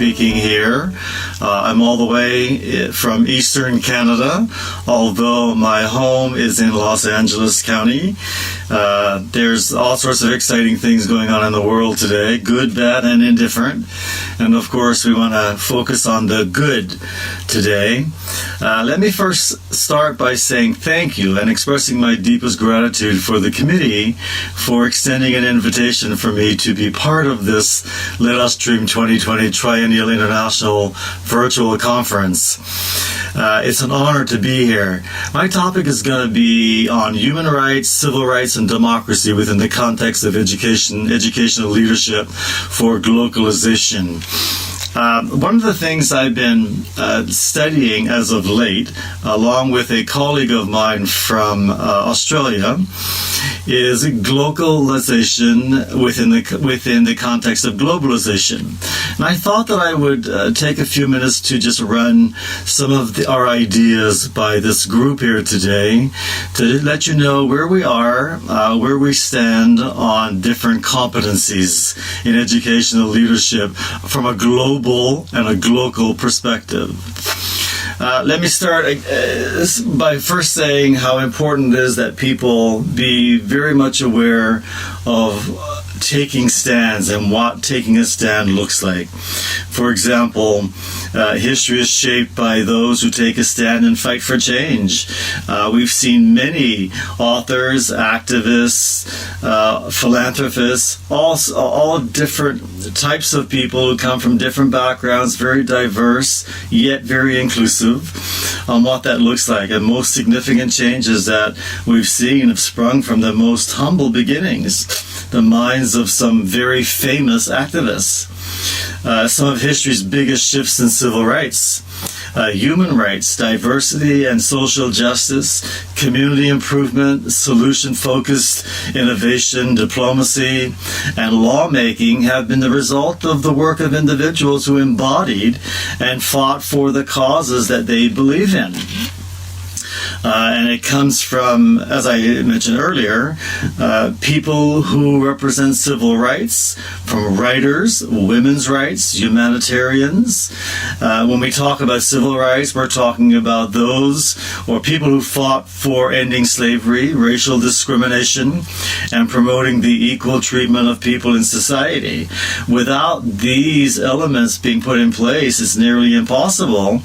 speaking here. I'm all the way from Eastern Canada, although my home is in Los Angeles County. There's all sorts of exciting things going on in the world today, good, bad, and indifferent. And of course, we want to focus on the good today. Let me first start by saying thank you and expressing my deepest gratitude for the committee for extending an invitation for me to be part of this Let Us Dream 2020 Triennial International Virtual Conference. It's an honor to be here. My topic is going to be on human rights, civil rights, and democracy within the context of educational leadership for globalization. One of the things I've been studying as of late, along with a colleague of mine from Australia, is globalization within the context of globalization. And I thought that I would take a few minutes to just run some of our ideas by this group here today to let you know where we are, where we stand on different competencies in educational leadership from a global and a global perspective. Let me start by first saying how important it is that people be very much aware of taking stands and what taking a stand looks like. For example, history is shaped by those who take a stand and fight for change. We've seen many authors, activists, philanthropists, all different types of people who come from different backgrounds, very diverse, yet very inclusive, on what that looks like. And most significant changes that we've seen have sprung from the most humble beginnings, the minds of some very famous activists. Some of history's biggest shifts in civil rights, human rights, diversity and social justice, community improvement, solution-focused innovation, diplomacy, and lawmaking have been the result of the work of individuals who embodied and fought for the causes that they believe in. And it comes from, as I mentioned earlier, people who represent civil rights, from writers, women's rights, humanitarians. When we talk about civil rights, we're talking about those or people who fought for ending slavery, racial discrimination, and promoting the equal treatment of people in society. Without these elements being put in place, it's nearly impossible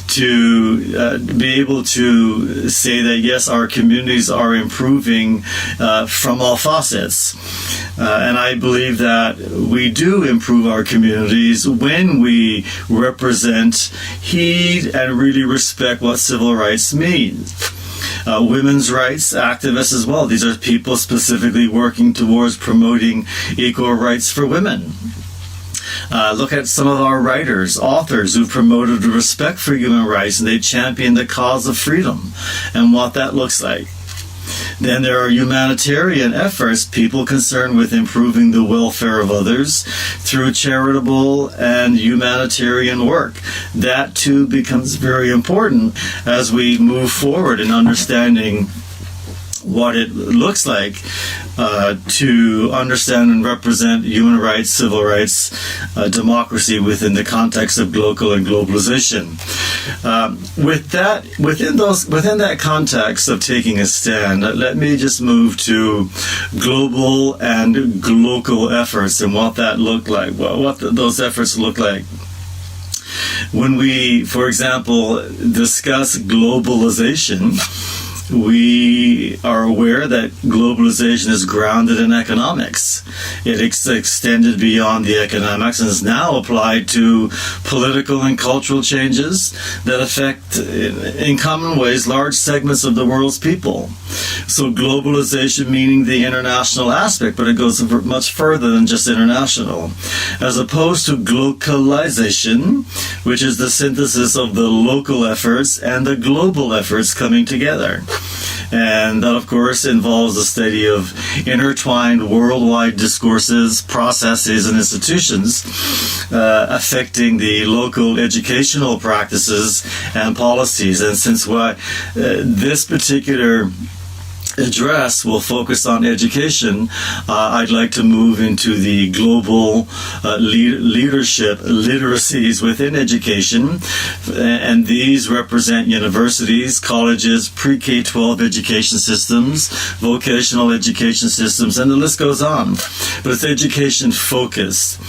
to be able to say that, yes, our communities are improving from all facets. And I believe that we do improve our communities when we represent, heed, and really respect what civil rights means. Women's rights activists as well. These are people specifically working towards promoting equal rights for women. Look at some of our writers, authors who promoted respect for human rights, and they championed the cause of freedom and what that looks like. Then there are humanitarian efforts, people concerned with improving the welfare of others through charitable and humanitarian work. That too becomes very important as we move forward in understanding what it looks like to understand and represent human rights, civil rights, democracy within the context of global and globalization. Within that context of taking a stand, let me just move to global and local efforts and what that looked like, those efforts look like. When we, for example, discuss globalization, we are aware that globalization is grounded in economics. It's extended beyond the economics and is now applied to political and cultural changes that affect, in common ways, large segments of the world's people. So globalization meaning the international aspect, but it goes much further than just international. As opposed to glocalization, which is the synthesis of the local efforts and the global efforts coming together. And that, of course, involves the study of intertwined worldwide discourses, processes, and institutions affecting the local educational practices and policies. And since this particular address will focus on education, I'd like to move into the global leadership literacies within education, and these represent universities, colleges, pre-K-12 education systems, vocational education systems, and the list goes on. But it's education focused.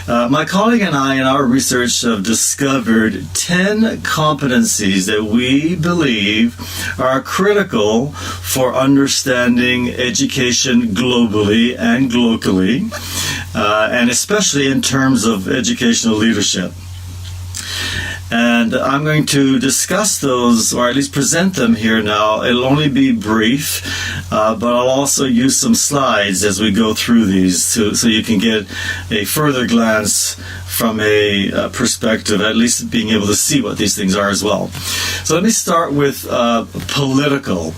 My colleague and I in our research have discovered 10 competencies that we believe are critical for understanding education globally and locally, and especially in terms of educational leadership. And I'm going to discuss those, or at least present them here now. It'll only be brief, but I'll also use some slides as we go through these so you can get a further glance from a perspective, at least being able to see what these things are as well. So let me start with political.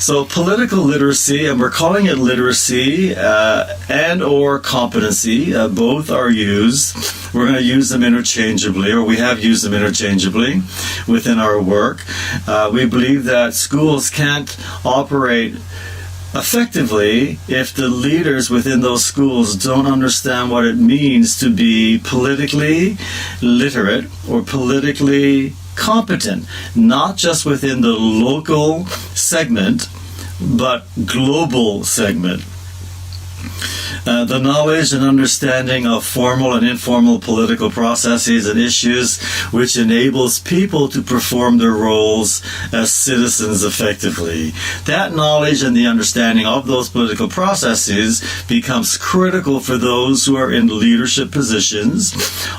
So political literacy, and we're calling it literacy and or competency. Both are used. We're going to use them interchangeably, or we have used them interchangeably within our work. We believe that schools can't operate effectively if the leaders within those schools don't understand what it means to be politically literate or politically competent, not just within the local segment, but global segment. The knowledge and understanding of formal and informal political processes and issues, which enables people to perform their roles as citizens effectively. That knowledge and the understanding of those political processes becomes critical for those who are in leadership positions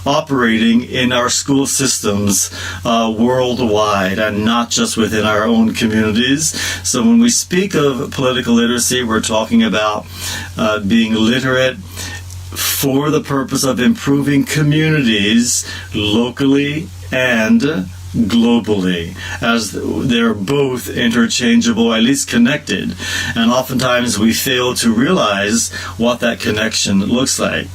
operating in our school systems worldwide, and not just within our own communities. So when we speak of political literacy, we're talking about being literate for the purpose of improving communities locally and globally, as they're both interchangeable, at least connected, and oftentimes we fail to realize what that connection looks like.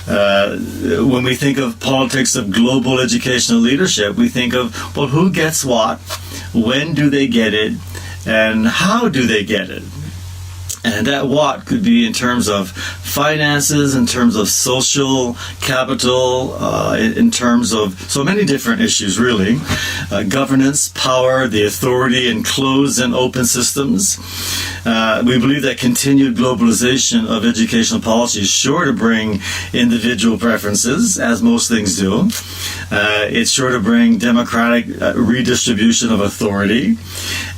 When we think of politics of global educational leadership, we think of, well, who gets what, when do they get it, and how do they get it? And that what could be in terms of finances, in terms of social capital, in terms of so many different issues, really. Governance, power, the authority in closed and open systems. We believe that continued globalization of educational policy is sure to bring individual preferences, as most things do. It's sure to bring democratic redistribution of authority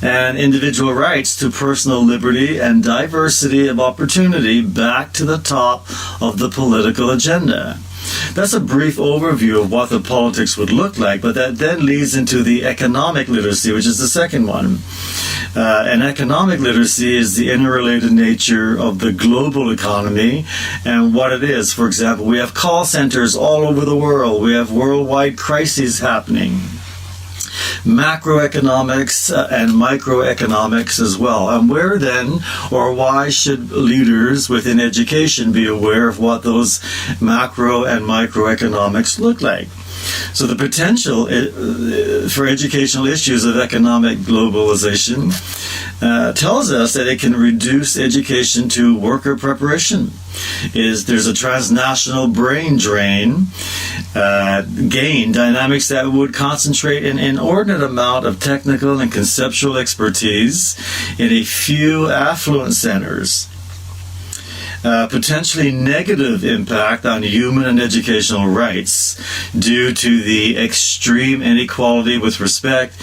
and individual rights to personal liberty and diversity of opportunity back to the top of the political agenda. That's a brief overview of what the politics would look like, but that then leads into the economic literacy, which is the second one. And economic literacy is the interrelated nature of the global economy and what it is. For example, we have call centers all over the world. We have worldwide crises happening. Macroeconomics and microeconomics as well. And where then, or why should leaders within education be aware of what those macro and microeconomics look like? So the potential for educational issues of economic globalization tells us that it can reduce education to worker preparation. There's a transnational brain drain, gain dynamics that would concentrate an inordinate amount of technical and conceptual expertise in a few affluent centers. Potentially negative impact on human and educational rights due to the extreme inequality with respect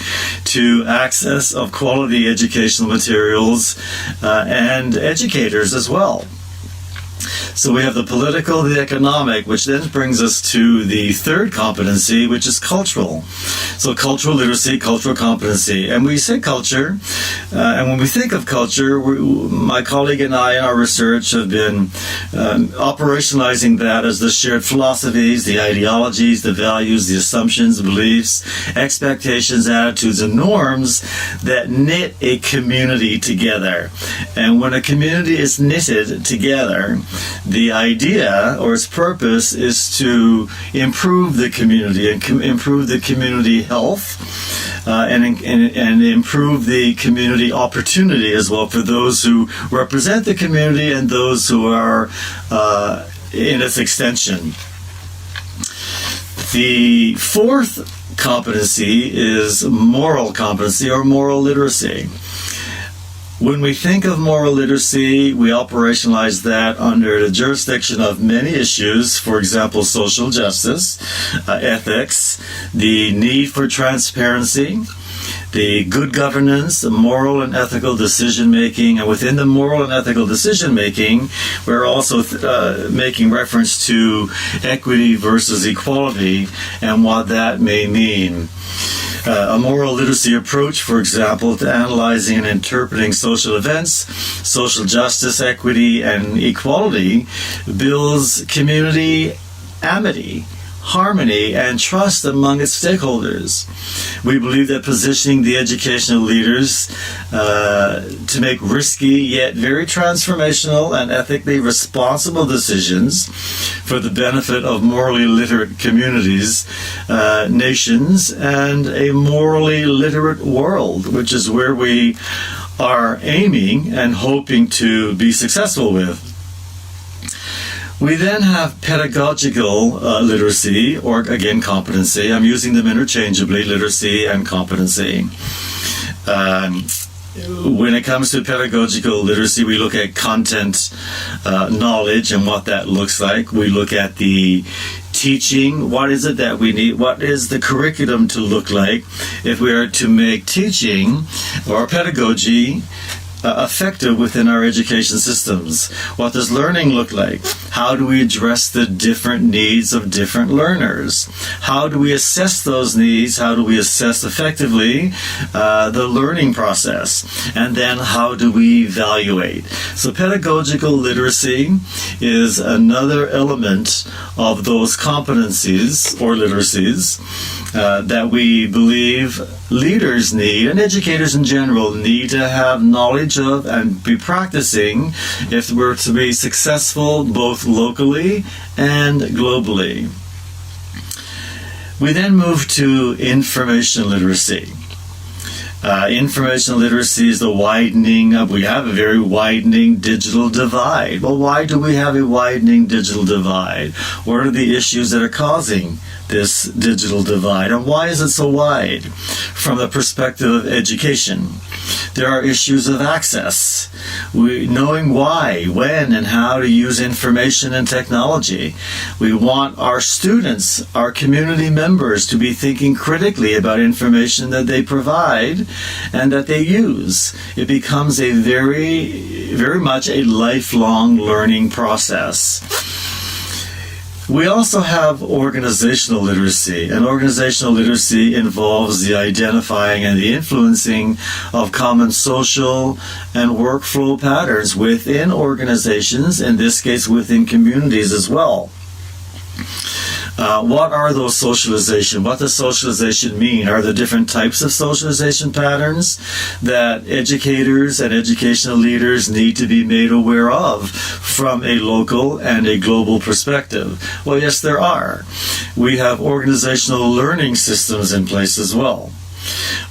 to access of quality educational materials and educators as well. So we have the political, the economic, which then brings us to the third competency, which is cultural. So cultural literacy, cultural competency. And we say culture, and when we think of culture, my colleague and I in our research have been operationalizing that as the shared philosophies, the ideologies, the values, the assumptions, beliefs, expectations, attitudes, and norms that knit a community together. And when a community is knitted together, the idea or its purpose is to improve the community and improve the community health, and improve the community opportunity as well for those who represent the community and those who are in its extension. The fourth competency is moral competency or moral literacy. When we think of moral literacy, we operationalize that under the jurisdiction of many issues, for example, social justice, ethics, the need for transparency, the good governance, the moral and ethical decision-making, and within the moral and ethical decision-making, we're also making reference to equity versus equality and what that may mean. A moral literacy approach, for example, to analyzing and interpreting social events, social justice, equity, and equality builds community amity, harmony, and trust among its stakeholders. We believe that positioning the educational leaders to make risky yet very transformational and ethically responsible decisions for the benefit of morally literate communities, nations, and a morally literate world, which is where we are aiming and hoping to be successful with. We then have pedagogical literacy, or again, competency. I'm using them interchangeably, literacy and competency. When it comes to pedagogical literacy, we look at content knowledge and what that looks like. We look at the teaching. What is it that we need? What is the curriculum to look like if we are to make teaching or pedagogy effective within our education systems? What does learning look like? How do we address the different needs of different learners? How do we assess those needs? How do we assess effectively the learning process? And then how do we evaluate? So pedagogical literacy is another element of those competencies or literacies that we believe leaders need, and educators in general need to have knowledge of and be practicing if we're to be successful both locally and globally. We then move to information literacy. Information literacy is the widening of, we have a very widening digital divide. Well, why do we have a widening digital divide? What are the issues that are causing this digital divide, and why is it so wide? From the perspective of education, there are issues of access. Knowing why, when, and how to use information and technology. We want our students, our community members, to be thinking critically about information that they provide and that they use. It becomes a very much a lifelong learning process. We also have organizational literacy, and organizational literacy involves the identifying and the influencing of common social and workflow patterns within organizations, in this case within communities as well. What are those socialization? What does socialization mean? Are there different types of socialization patterns that educators and educational leaders need to be made aware of from a local and a global perspective? Well, yes, there are. We have organizational learning systems in place as well.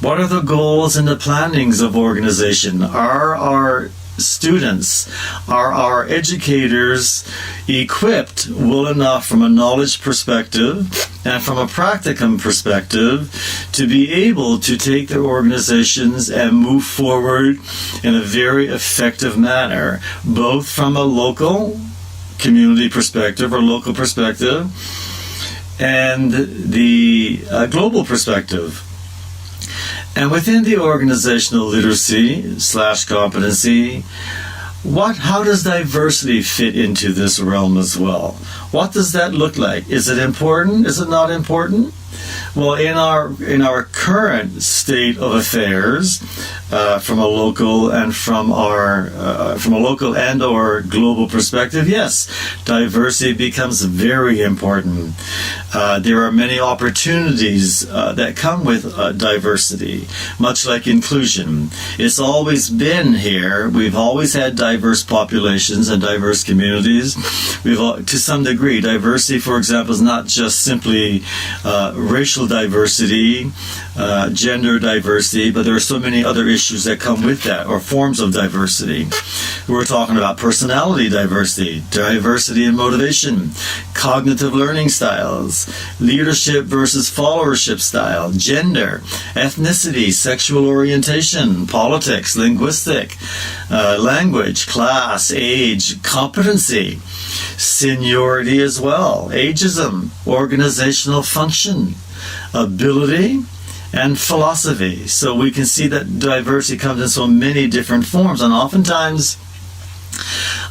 What are the goals and the plannings of organization? Are our students, are our educators equipped well enough from a knowledge perspective and from a practicum perspective to be able to take their organizations and move forward in a very effective manner, both from a local community perspective or local perspective and the global perspective? And within the organizational literacy / competency, how does diversity fit into this realm as well? What does that look like? Is it important? Is it not important? Well, in our current state of affairs, from a local and from a local and or global perspective, yes, diversity becomes very important. There are many opportunities that come with diversity, much like inclusion. It's always been here. We've always had diverse populations and diverse communities. To some degree, agree. Diversity, for example, is not just simply racial diversity, gender diversity, but there are so many other issues that come with that, or forms of diversity. We're talking about personality diversity, diversity in motivation, cognitive learning styles, leadership versus followership style, gender, ethnicity, sexual orientation, politics, linguistic, language, class, age, competency, seniority as well, ageism, organizational function, ability, and philosophy. So we can see that diversity comes in so many different forms, and oftentimes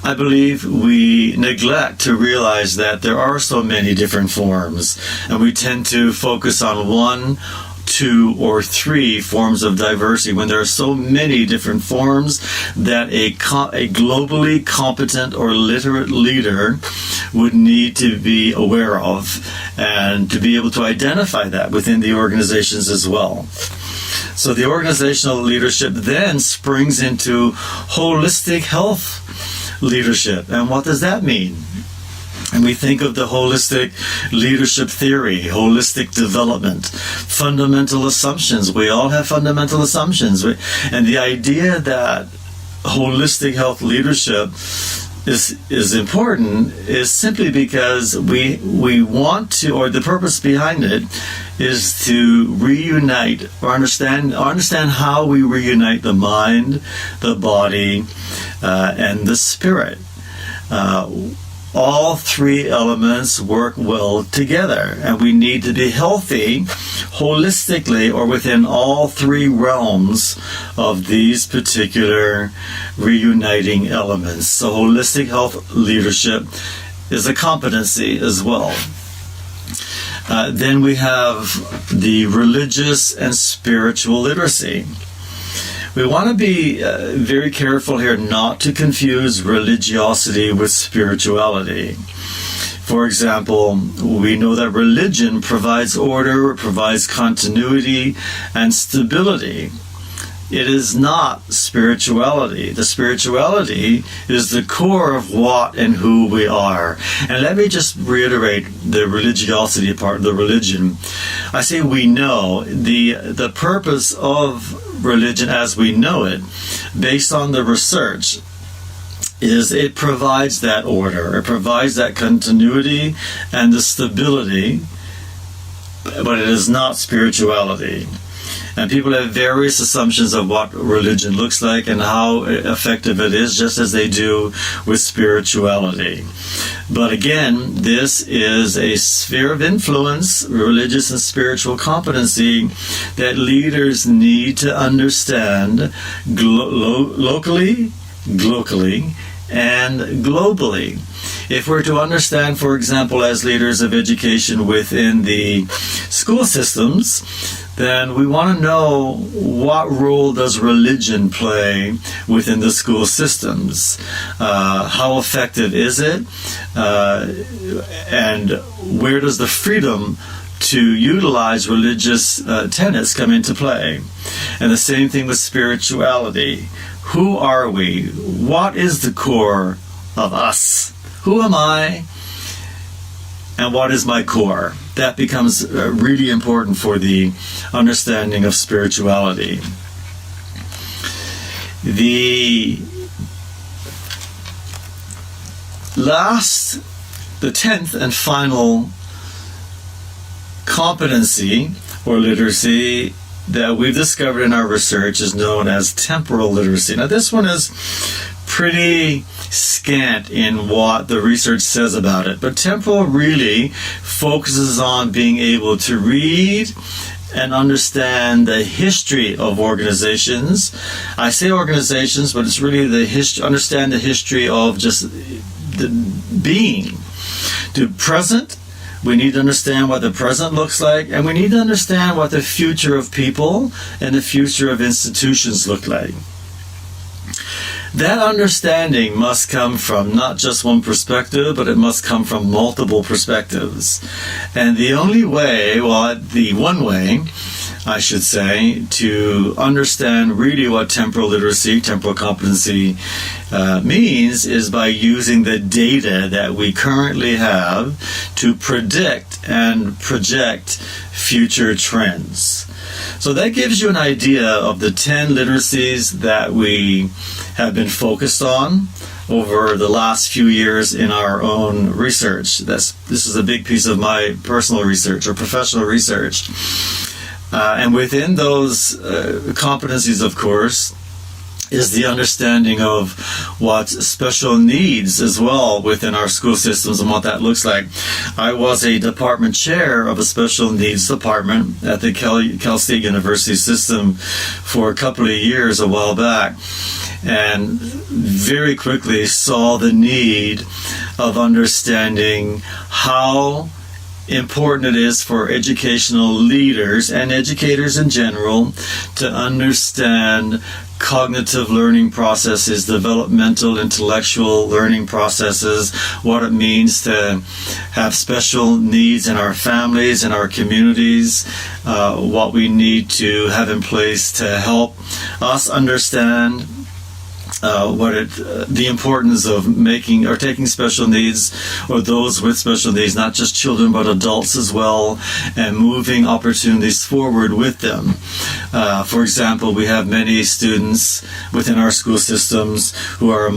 I believe we neglect to realize that there are so many different forms, and we tend to focus on one, two, or three forms of diversity when there are so many different forms that a globally competent or literate leader would need to be aware of and to be able to identify that within the organizations as well. So the organizational leadership then springs into holistic health leadership. And what does that mean? And we think of the holistic leadership theory, holistic development, fundamental assumptions. We all have fundamental assumptions. And the idea that holistic health leadership is important is simply because we want to, or the purpose behind it is to reunite or understand how we reunite the mind, the body, and the spirit. All three elements work well together, and we need to be healthy holistically or within all three realms of these particular reuniting elements. So holistic health leadership is a competency as well. Then we have the religious and spiritual literacy. We want to be very careful here not to confuse religiosity with spirituality. For example, we know that religion provides order, provides continuity, and stability. It is not spirituality. The spirituality is the core of what and who we are. And let me just reiterate the religiosity part of the religion. I say we know the purpose of religion as we know it, based on the research, is it provides that order, it provides that continuity and the stability, but it is not spirituality. And people have various assumptions of what religion looks like and how effective it is, just as they do with spirituality. But again, this is a sphere of influence, religious and spiritual competency, that leaders need to understand locally, globally, and globally. If we're to understand, for example, as leaders of education within the school systems, then we want to know what role does religion play within the school systems. How effective is it? And where does the freedom to utilize religious tenets come into play? And the same thing with spirituality. Who are we? What is the core of us? Who am I? And what is my core? That becomes really important for the understanding of spirituality. The 10th and final competency or literacy that we've discovered in our research is known as temporal literacy. Now this one is pretty scant in what the research says about it, but temporal really focuses on being able to read and understand the history of organizations. I say organizations, but it's really understand the history of just the being. To present, we need to understand what the present looks like, and we need to understand what the future of people and the future of institutions look like. That understanding must come from not just one perspective, but it must come from multiple perspectives. And the only way, the one way I should say, to understand really what temporal literacy, temporal competency means, is by using the data that we currently have to predict and project future trends. So that gives you an idea of the 10 literacies that we have been focused on over the last few years in our own research. This is a big piece of my personal research or professional research. And within those competencies, of course, is the understanding of what special needs as well within our school systems and what that looks like. I was a department chair of a special needs department at the Cal State University system for a couple of years a while back, and very quickly saw the need of understanding how important it is for educational leaders and educators in general to understand cognitive learning processes, developmental, intellectual learning processes, what it means to have special needs in our families, in our communities, what we need to have in place to help us understand the importance of making or taking special needs, or those with special needs, not just children but adults as well, and moving opportunities forward with them. For example, we have many students within our school systems who are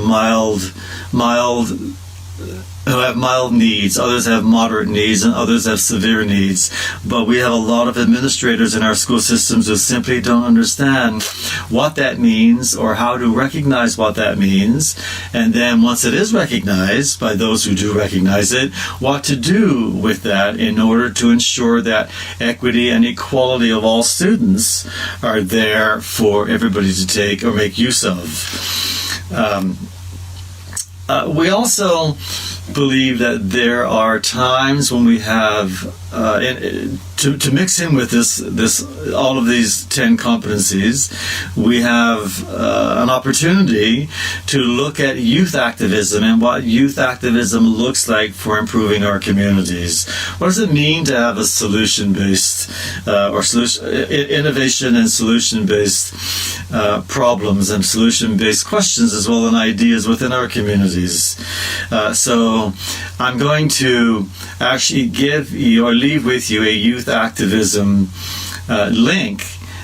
who have mild needs, others have moderate needs, and others have severe needs. But we have a lot of administrators in our school systems who simply don't understand what that means or how to recognize what that means. And then once it is recognized by those who do recognize it, what to do with that in order to ensure that equity and equality of all students are there for everybody to take or make use of. We also believe that there are times when we have to mix in with all of these 10 competencies, we have an opportunity to look at youth activism and what youth activism looks like for improving our communities. What does it mean to have a solution-based innovation and solution-based problems and solution-based questions as well, and ideas within our communities? So I'm going to actually give you or leave with you a youth activism link,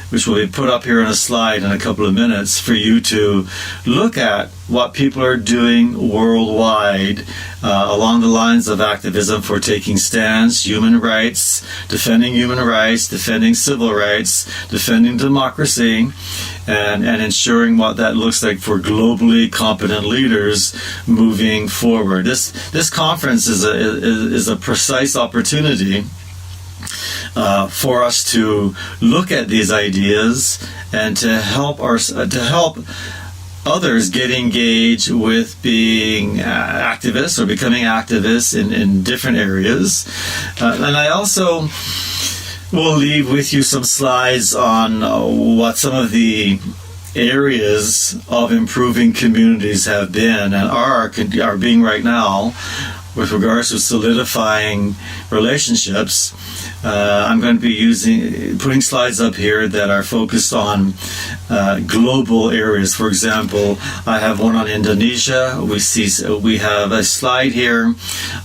which will be put up here on a slide in a couple of minutes, for you to look at what people are doing worldwide along the lines of activism for taking stands, human rights, defending civil rights, defending democracy, and ensuring what that looks like for globally competent leaders moving forward. This conference is a precise opportunity for us to look at these ideas and to help others get engaged with being activists or becoming activists in different areas. And I also will leave with you some slides on what some of the areas of improving communities have been and are being right now with regards to solidifying relationships. I'm going to be putting slides up here that are focused on global areas. For example, I have one on Indonesia. We have a slide here.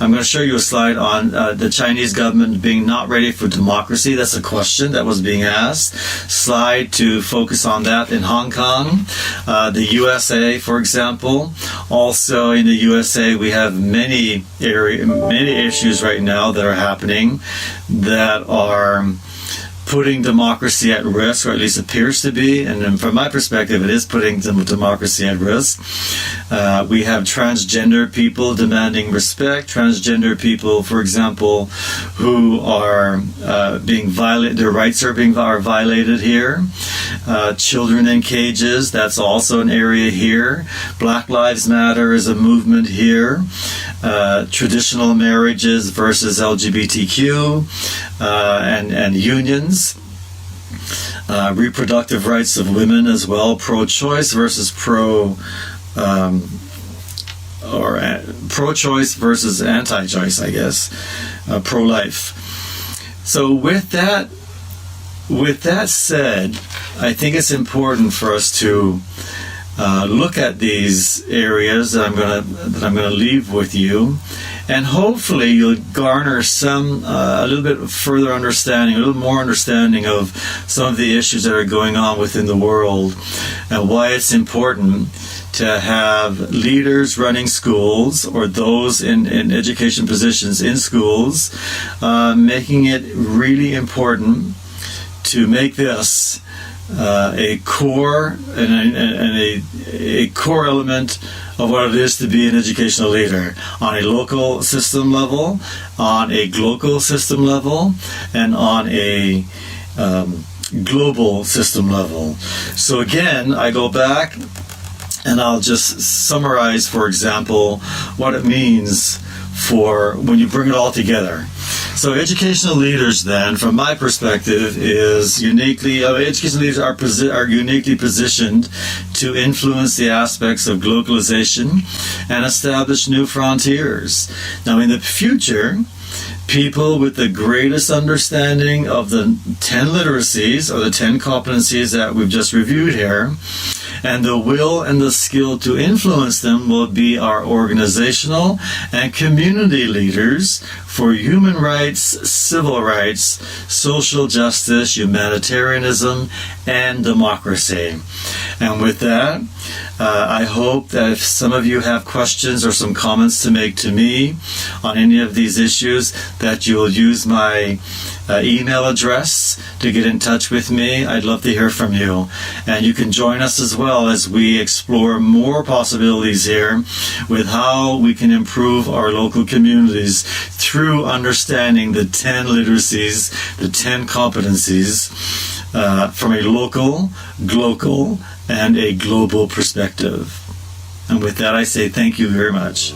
I'm going to show you a slide on the Chinese government being not ready for democracy. That's a question that was being asked. Slide to focus on that in Hong Kong. The USA, for example. Also in the USA, we have many issues right now that are happening that are putting democracy at risk, or at least appears to be, and from my perspective it is putting democracy at risk. We have transgender people demanding respect, transgender people, for example, who are being violated, their rights are violated here. Children in cages, that's also an area here. Black Lives Matter is a movement here. Traditional marriages versus LGBTQ and unions. Reproductive rights of women as well, pro-choice versus pro-choice versus anti-choice, I guess, pro-life. So with that with that said, I think it's important for us to look at these areas that I'm going to leave with you, and hopefully you'll garner a little bit further understanding, a little more understanding of some of the issues that are going on within the world, and why it's important to have leaders running schools, or those in education positions in schools, making it really important to make this a core and a core element of what it is to be an educational leader on a local system level, on a global system level, and on a global system level. So again, I go back and I'll just summarize, for example, what it means for when you bring it all together. So educational leaders, then, from my perspective, educational leaders are uniquely positioned to influence the aspects of globalization and establish new frontiers. Now, in the future, people with the greatest understanding of the 10 literacies, or the 10 competencies that we've just reviewed here, and the will and the skill to influence them, will be our organizational and community leaders for human rights, civil rights, social justice, humanitarianism, and democracy. And with that, I hope that if some of you have questions or some comments to make to me on any of these issues, that you'll use my email address to get in touch with me. I'd love to hear from you. And you can join us as well as we explore more possibilities here with how we can improve our local communities through understanding the 10 literacies, the 10 competencies from a local, global, and a global perspective. And with that, I say thank you very much.